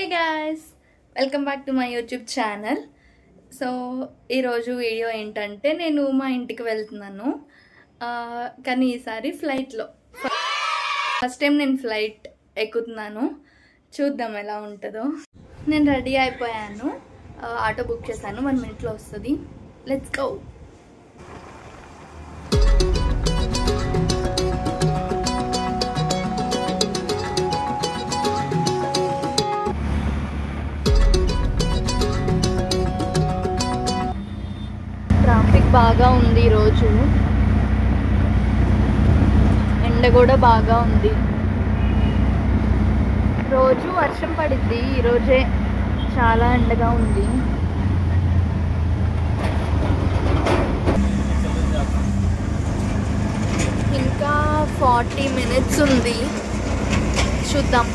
guys, welcome back to my YouTube channel. So ఈరోజు video ఏంటంటే నేను మా ఇంటికి వెళ్తున్నాను. కానీ ఈసారి ఫ్లైట్లో ఫస్ట్ టైం నేను ఫ్లైట్ ఎక్కుతున్నాను. చూద్దాం ఎలా ఉంటుందో. నేను రెడీ అయిపోయాను, ఆటో బుక్ చేశాను, 1 minute వస్తుంది. Let's go. ట్రాఫిక్ బాగా ఉంది ఈరోజు, ఎండ కూడా బాగా ఉంది. రోజు వర్షం పడిద్ది, ఈరోజే చాలా ఎండగా ఉంది. ఇంకా 40 minutes ఉంది, చూద్దాం.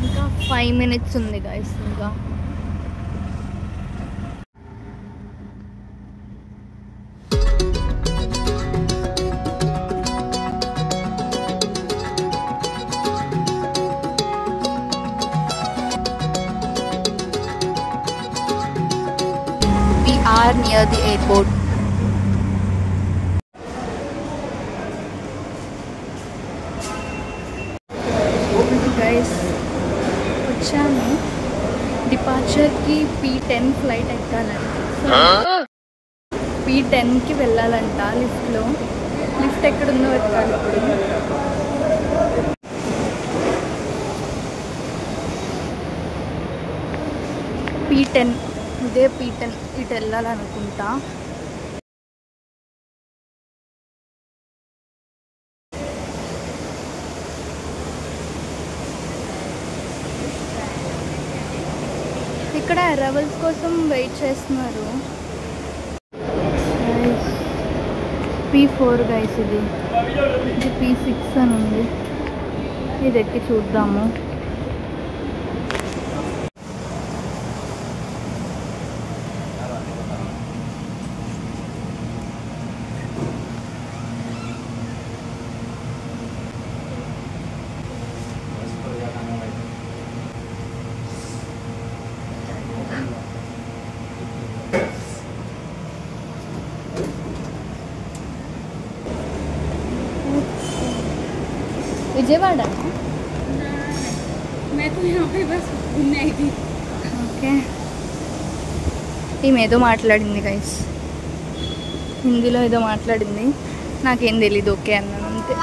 ఇంకా 5 minutes ఉంది గైస్. ఇంకా are near the airport. Guys, వచ్చాము. డిపార్చర్కి P10 ఫ్లైట్ ఎక్కాలంట. P10కి వెళ్ళాలంట. లిఫ్ట్ ఎక్కడుందో వెతకాలి ఇప్పుడు. P10 ఇదే P10, ఇటు వెళ్ళాలనుకుంటా. ఇక్కడ అరైవల్స్ కోసం వెయిట్ చేస్తున్నారు. P4 గైస్, ఇది P6 అని ఉంది. ఇది ఎక్కి చూద్దాము. విజయవాడ ఓకే. ఈమె ఏదో మాట్లాడింది గైస్, హిందీలో ఏదో మాట్లాడింది, నాకేం తెలీదు. ఓకే అన్నాను అంతే.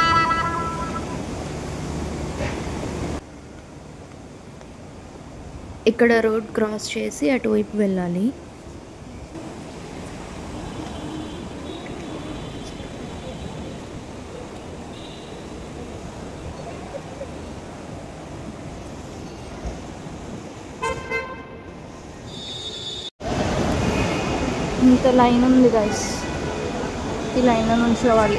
ఇక్కడ రోడ్ క్రాస్ చేసి అటువైపు వెళ్ళాలి. ఇంత లైన్ ఉంది గైస్, ఈ లైన్లో నుంచోవాలి.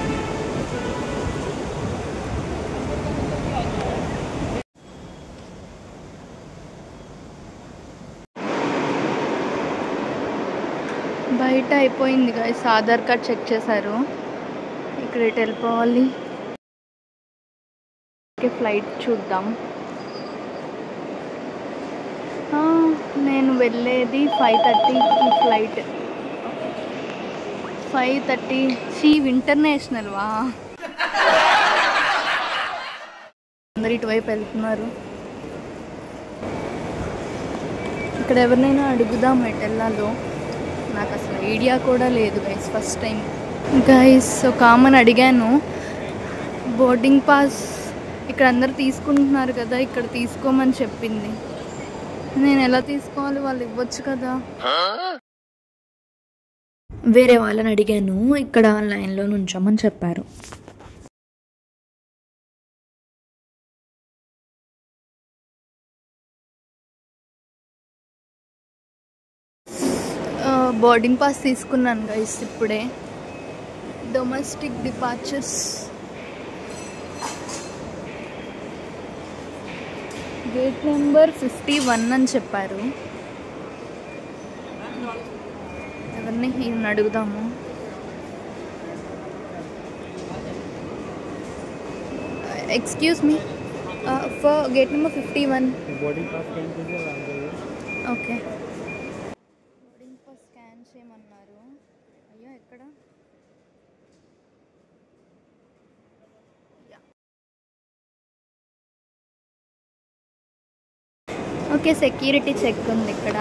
బయట అయిపోయింది గైస్, ఆధార్ కార్డ్ చెక్ చేశారు. ఇక్కడ ఇటు వెళ్ళిపోవాలి. ఫ్లైట్ చూద్దాం. నేను వెళ్ళేది 5:30కి ఫ్లైట్. 5:30 ఇంటర్నేషనల్ వా. అందరు ఇటువైపు వెళ్తున్నారు. ఇక్కడ ఎవరినైనా అడుగుదాం ఎటు వెళ్ళాలో. నాకు అసలు ఐడియా కూడా లేదు గైస్, ఫస్ట్ టైం. గైస్, ఒక ఆమెను అడిగాను, బోర్డింగ్ పాస్ ఇక్కడ అందరు తీసుకుంటున్నారు కదా, ఇక్కడ తీసుకోమని చెప్పింది. నేను ఎలా తీసుకోవాలి? వాళ్ళు ఇవ్వచ్చు కదా. వేరే వాళ్ళని అడిగాను, ఇక్కడ లైన్లో నుంచోమని చెప్పారు. బోర్డింగ్ పాస్ తీసుకున్నాను గైస్ ఇప్పుడే. డొమెస్టిక్ డిపార్చర్స్ గేట్ నెంబర్ 51 అని చెప్పారు. ఎవరిని ఈయన అడుగుదాము. Excuse me. For gate number 51. Boarding pass scan कीजिए और आ जाइए. ఓకే, బోర్డింగ్ పాస్ స్కాన్ చేయమన్నారు. అయ్యో ఎక్కడ? ఓకే, సెక్యూరిటీ చెక్ ఉంది ఇక్కడ.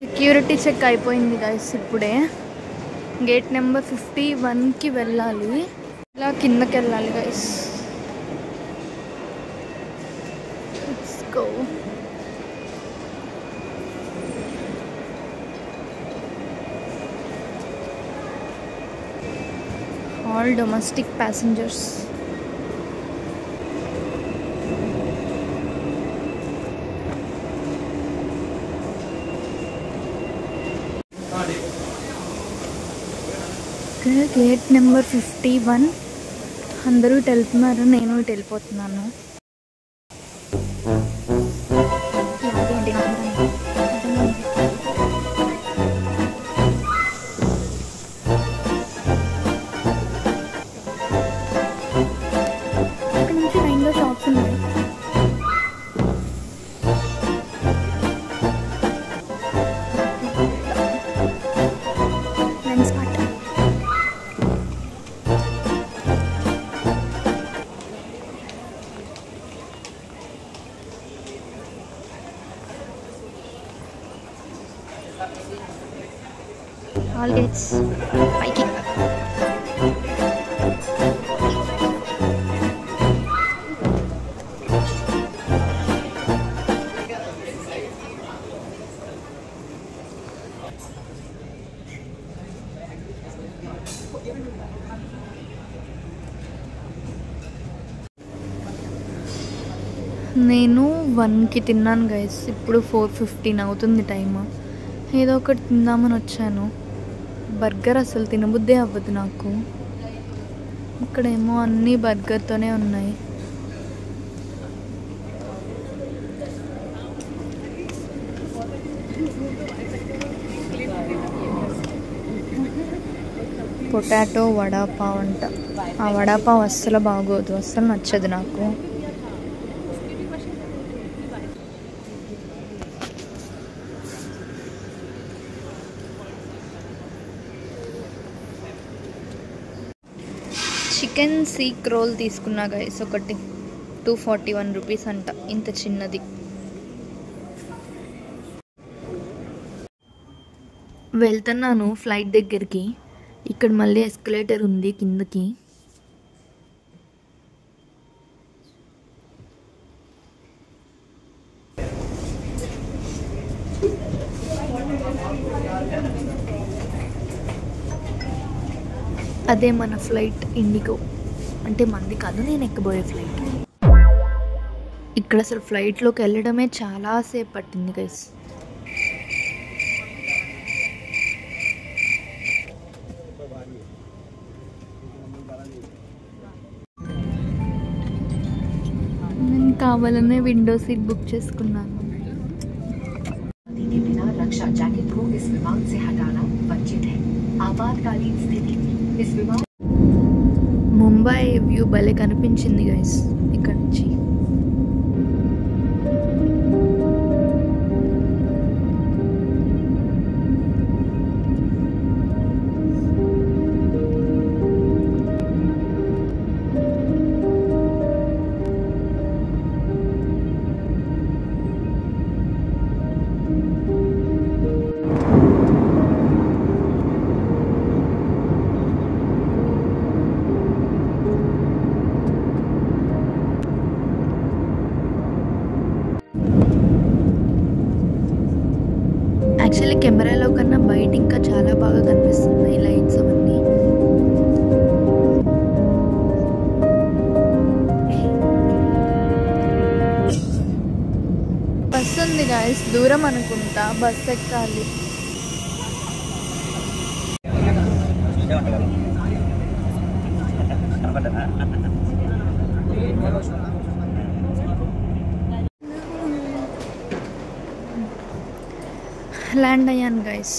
సెక్యూరిటీ చెక్ అయిపోయింది గైస్. ఇప్పుడే గేట్ నెంబర్ 51కి వెళ్ళాలి. ఇలా కిందకి వెళ్ళాలి guys. Let's go. All domestic passengers. Gate number 51. అందరూ ఇటు వెళ్తున్నారు, నేను ఇటు వెళ్ళిపోతున్నాను. ఇక్కడ నుంచి లైన్లో షాప్స్ ఉన్నాయి. Lens part. ఆల్ గేట్స్ పైకి. నేను 1కి తిన్నాను గైస్. ఇప్పుడు 4:15 అవుతుంది టైమ్. ఏదో ఒకటి తిందామని వచ్చాను. బర్గర్ అసలు తినబుద్దే అవ్వదు నాకు. ఇక్కడేమో అన్నీ బర్గర్తోనే ఉన్నాయి. పొటాటో వడాపావ్ అంట. ఆ వడాపావ్ అస్సలు బాగోదు, అస్సలు నచ్చదు నాకు. చికెన్ సీక్ రోల్ తీసుకున్నా గైస్. ఒకటి 241 రూపీస్ అంట, ఇంత చిన్నది. వెళ్తున్నాను ఫ్లైట్ దగ్గరికి. ఇక్కడ మళ్ళీ ఎస్కలేటర్ ఉంది కిందకి. అదే మన ఫ్లైట్ ఇండిగో. అంటే మంది కాదు, నేను ఎక్కబోయే ఫ్లైట్. ఇక్కడ అసలు ఫ్లైట్లోకి వెళ్ళడమే చాలాసేపు పట్టింది గైస్. నేను కావాలనే విండో సీట్ బుక్ చేసుకున్నాను. रक्षा जैकेट को इस विमान से हटाना वर्जित है. आपातकालीन स्थिति इस विमान. ముంబై వ్యూ భలే కనిపించింది గైస్ ఇక్కడ నుంచి. యాక్చువల్లీ కెమెరాలో కన్నా బయట ఇంకా చాలా బాగా కనిపిస్తున్నాయి లైట్స్ అవన్నీ. బస్ ఉంది గాయస్, దూరం అనుకుంటా, బస్ ఎక్కాలి. ల్యాండ్ అయ్యాను గైస్.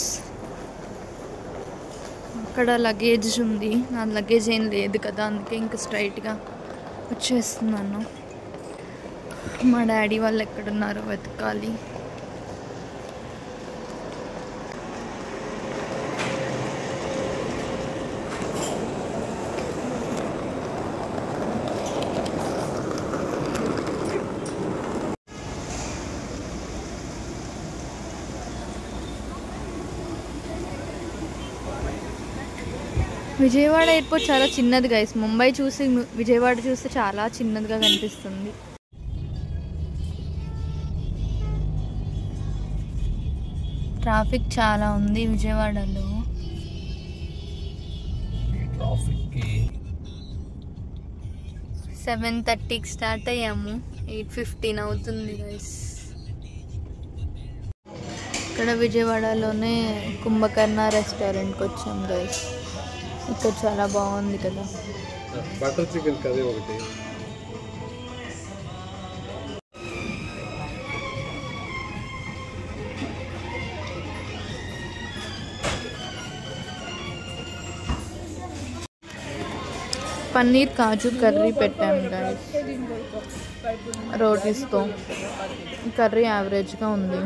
అక్కడ లగేజ్ ఉంది, నా లగేజ్ ఏం లేదు కదా, అందుకే ఇంకా స్ట్రైట్గా వచ్చేస్తున్నాను. మా డాడీ వాళ్ళు ఎక్కడున్నారో వెతకాలి. విజయవాడ ఎయిర్పోర్ట్ చాలా చిన్నది గైస్. ముంబై చూసి విజయవాడ చూస్తే చాలా చిన్నదిగా కనిపిస్తుంది. ట్రాఫిక్ చాలా ఉంది విజయవాడలో. 7:30కి స్టార్ట్ అయ్యాము, 8:15 అవుతుంది గైస్. ఇక్కడ విజయవాడలోనే కుంభకర్ణ రెస్టారెంట్కి వచ్చాం గైస్. ఇక్కడ చాలా బాగుంది కదా. బటర్ చికెన్ కర్రీ ఒకటి. పన్నీర్ కాజు కర్రీ పెట్టాము గైస్ రోటీస్తో. కర్రీ యావరేజ్గా ఉంది.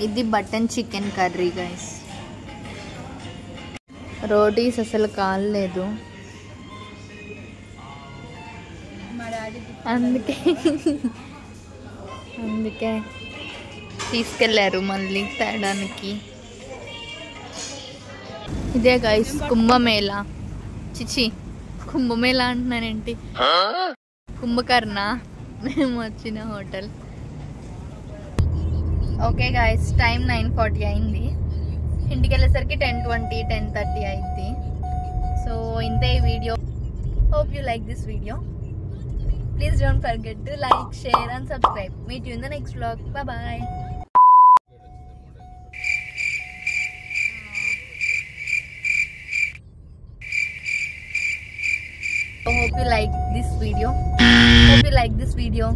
ఇది button chicken curry guys. Rotis అసలు కాలేదు, అందుకే తీసుకెళ్ళారు మళ్ళీ తేడానికి. ఇదే గైస్ కుంభమేళా. చిచి కుంభమేళా అంటున్నానేంటి, కుంభకర్ణ మేము వచ్చిన హోటల్. ఓకే గైస్, టైం 9:40 అయింది. ఇంటికి వెళ్ళేసరికి 10:20, 10:30 అయింది. సో ఇంతే ఈ వీడియో. Hope you like this video. Please don't forget to like, share and subscribe. Meet you in the next vlog. Bye. Hope you like this video.